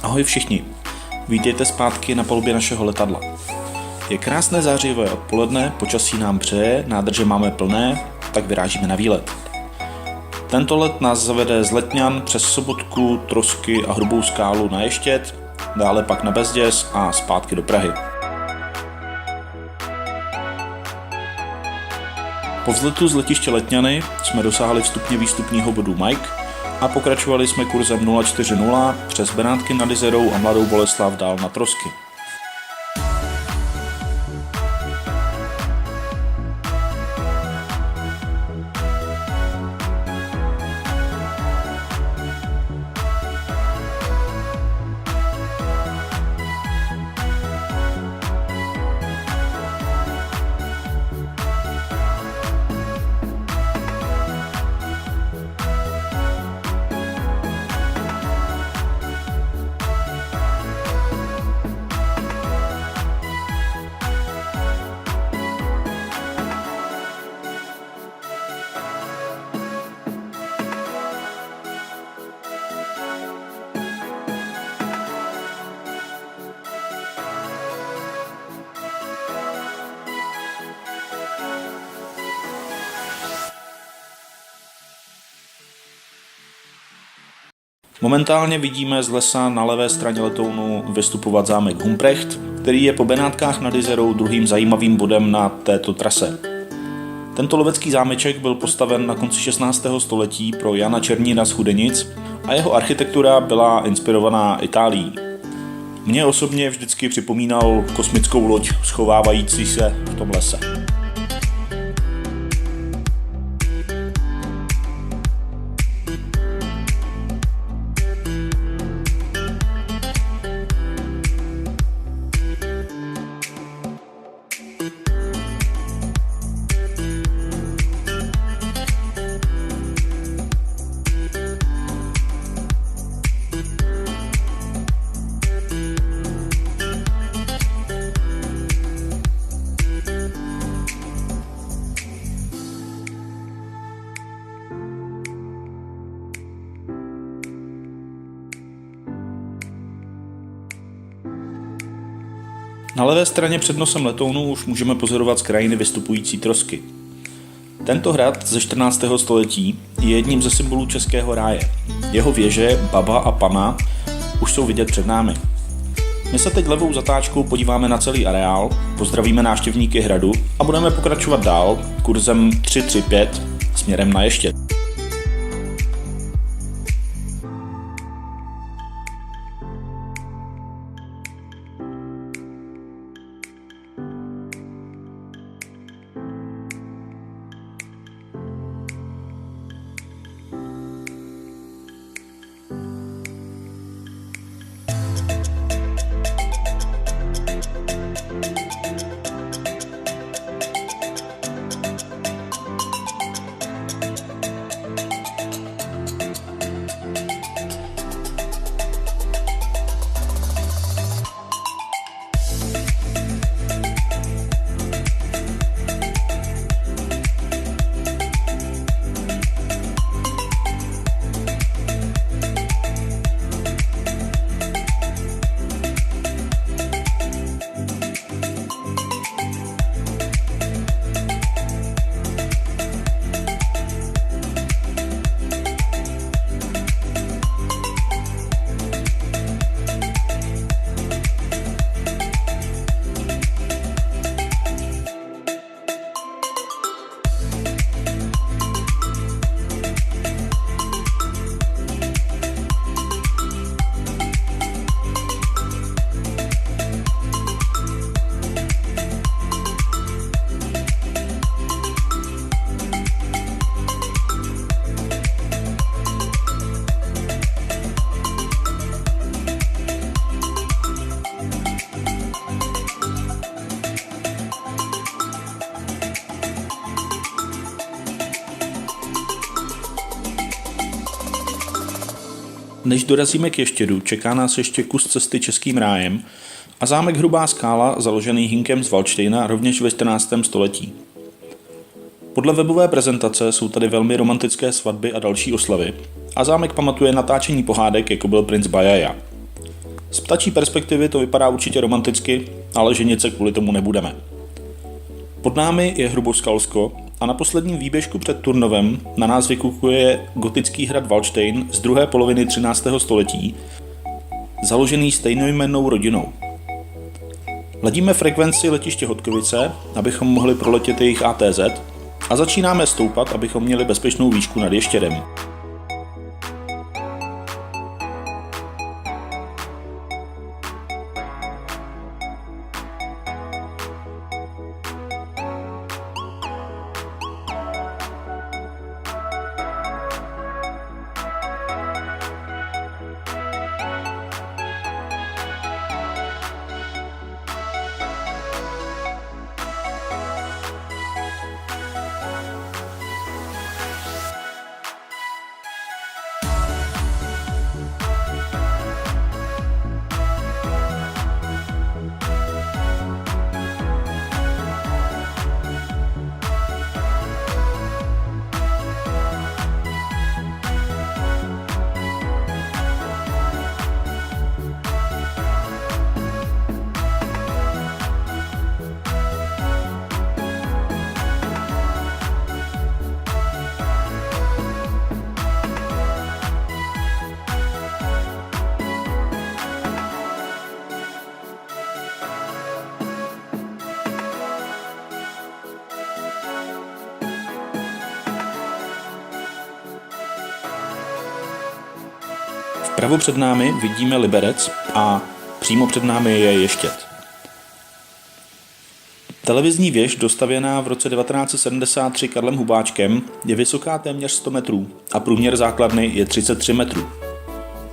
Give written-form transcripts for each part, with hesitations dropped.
Ahoj všichni, vítejte zpátky na palubě našeho letadla. Je krásné zářivé odpoledne, počasí nám přeje, nádrže máme plné, tak vyrážíme na výlet. Tento let nás zavede z Letňan přes Sobotku, Trosky a Hrubou Skálu na Ještěd, dále pak na Bezděz a zpátky do Prahy. Po vzletu z letiště Letňany jsme dosáhli vstupně výstupního bodu Mike a pokračovali jsme kurzem 040 přes Benátky nad Jizerou a Mladou Boleslav dál na Trosky. Momentálně vidíme z lesa na levé straně letounu vystupovat zámek Humprecht, který je po Benátkách nad Jizerou druhým zajímavým bodem na této trase. Tento lovecký zámeček byl postaven na konci 16. století pro Jana Černína z Chudenic a jeho architektura byla inspirovaná Itálií. Mně osobně vždycky připomínal kosmickou loď schovávající se v tom lese. Na levé straně před nosem letounu už můžeme pozorovat z krajiny vystupující Trosky. Tento hrad ze 14. století je jedním ze symbolů Českého ráje. Jeho věže, baba a pana už jsou vidět před námi. My se teď levou zatáčkou podíváme na celý areál, pozdravíme návštěvníky hradu a budeme pokračovat dál kurzem 335 směrem na Ještěd. Než dorazíme k Ještědu, čeká nás ještě kus cesty Českým rájem a zámek Hrubá Skála, založený Hinkem z Valdštejna rovněž ve 14. století. Podle webové prezentace jsou tady velmi romantické svatby a další oslavy a zámek pamatuje natáčení pohádek, jako byl Princ Bajaja. Z ptačí perspektivy to vypadá určitě romanticky, ale ženit se kvůli tomu nebudeme. Pod námi je Hruboskalsko a na posledním výběžku před Turnovem na nás vykukuje gotický hrad Valdštejn z druhé poloviny 13. století, založený stejnojmennou rodinou. Ladíme frekvenci letiště Hodkovice, abychom mohli proletět jejich ATZ a začínáme stoupat, abychom měli bezpečnou výšku nad Ještědem. Vpravo před námi vidíme Liberec a přímo před námi je Ještěd. Televizní věž, dostavěná v roce 1973 Karlem Hubáčkem, je vysoká téměř 100 metrů a průměr základny je 33 metrů.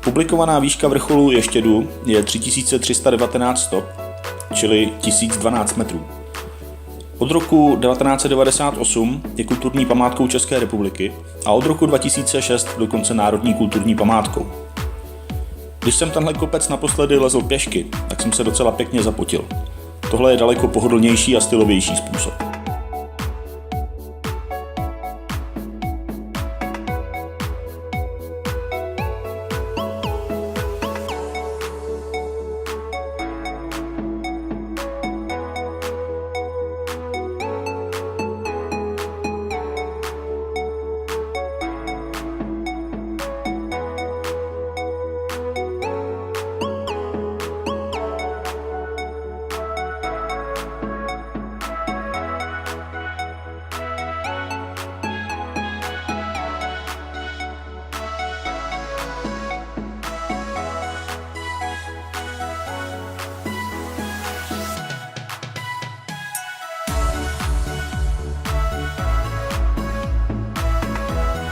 Publikovaná výška vrcholu Ještědu je 3319 stop, čili 1012 metrů. Od roku 1998 je kulturní památkou České republiky a od roku 2006 dokonce národní kulturní památkou. Když jsem tenhle kopec naposledy lezl pěšky, tak jsem se docela pěkně zapotil. Tohle je daleko pohodlnější a stylovější způsob.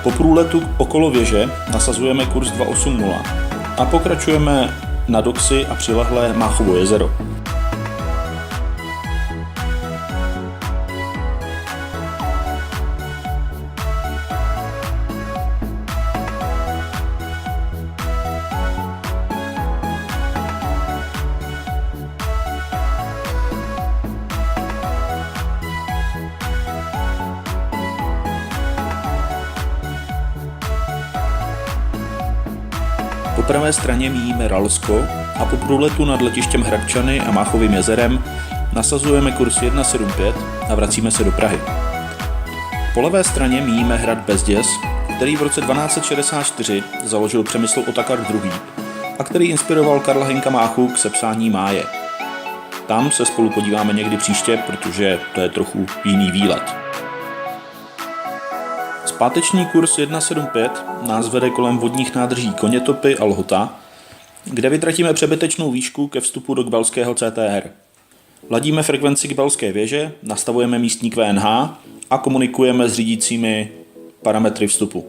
Po průletu okolo věže nasazujeme kurz 280 a pokračujeme na Doxy a přilehlé Máchovo jezero. Po pravé straně míjíme Ralsko a po průletu nad letištěm Hradčany a Máchovým jezerem nasazujeme kurz 175 a vracíme se do Prahy. Po levé straně míjíme hrad Bezděz, který v roce 1264 založil Přemysl Otakar II. A který inspiroval Karla Hynka Máchu k sepsání Máje. Tam se spolu podíváme někdy příště, protože to je trochu jiný výlet. Páteční kurz 175 nás vede kolem vodních nádrží Konětopy a Lhota, kde vytratíme přebytečnou výšku ke vstupu do Kbelského CTR. Ladíme frekvenci Kbelské věže, nastavujeme místní QNH a komunikujeme s řídícími parametry vstupu.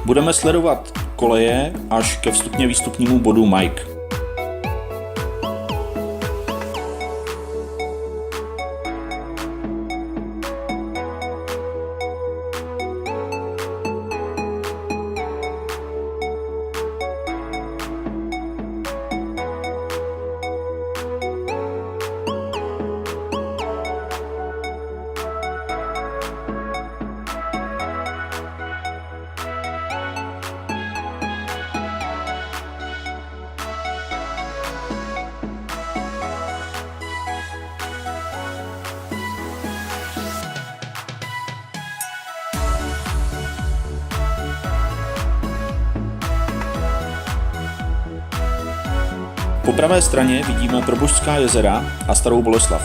Budeme sledovat koleje až ke vstupně výstupnímu bodu Mike. Po pravé straně vidíme Probošťská jezera a Starou Boleslav.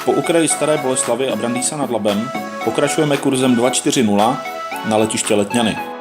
Po okraji Staré Boleslavy a Brandýsa nad Labem pokračujeme kurzem 240 na letiště Letňany.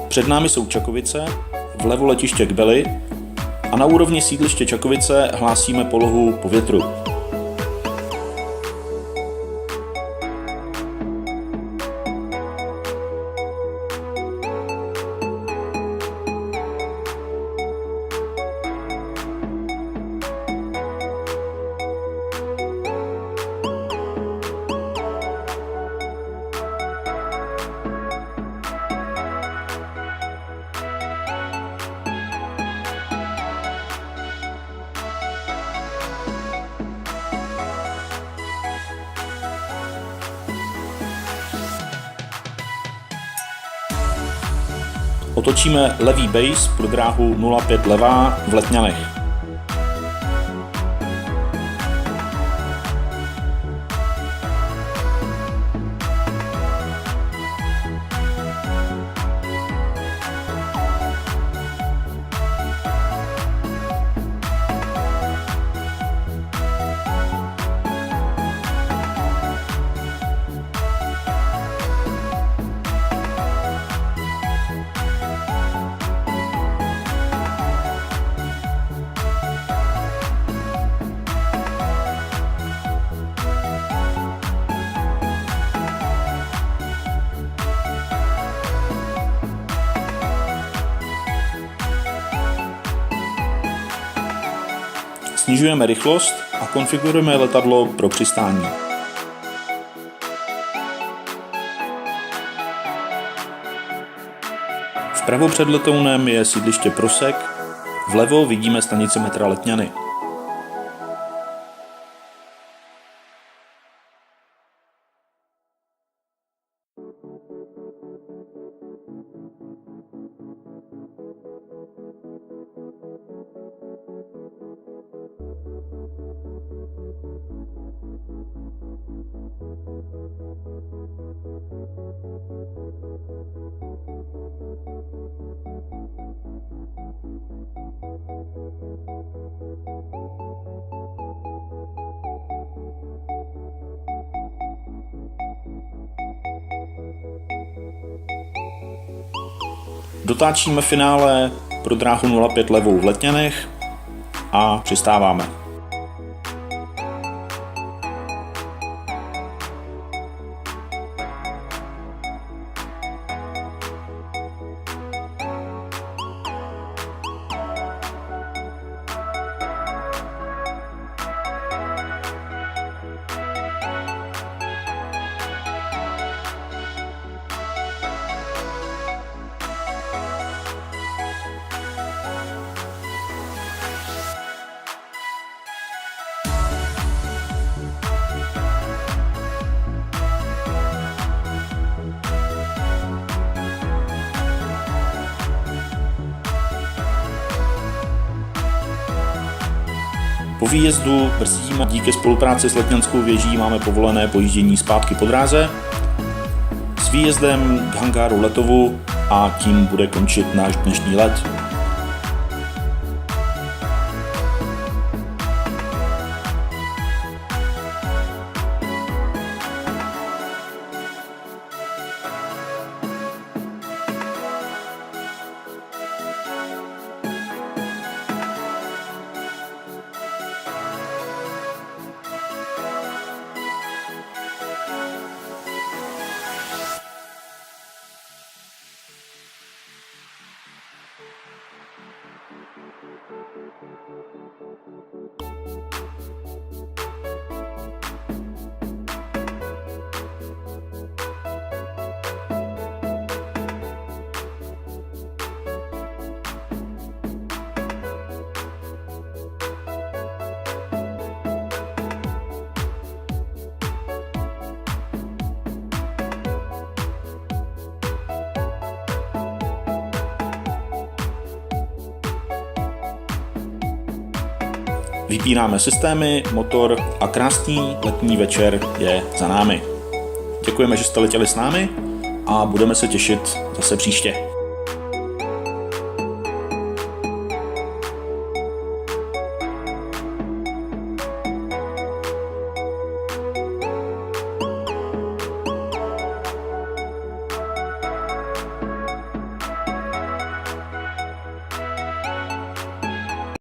Před námi jsou Čakovice, vlevo letiště Kbely a na úrovni sídliště Čakovice hlásíme polohu po větru. Otočíme levý base pro dráhu 05 levá v Letňanech. Snižujeme rychlost a konfigurujeme letadlo pro přistání. Vpravo před letounem je sídliště Prosek, vlevo vidíme stanici metra Letňany. Dotáčíme finále pro dráhu 05 levou v Letňanech a přistáváme. Po výjezdu brzdíme, díky spolupráci s letňanskou věží máme povolené pojíždění zpátky po dráze s výjezdem k hangáru Letovu a tím bude končit náš dnešní let. Vypínáme systémy, motor a krásný letní večer je za námi. Děkujeme, že jste letěli s námi a budeme se těšit zase příště.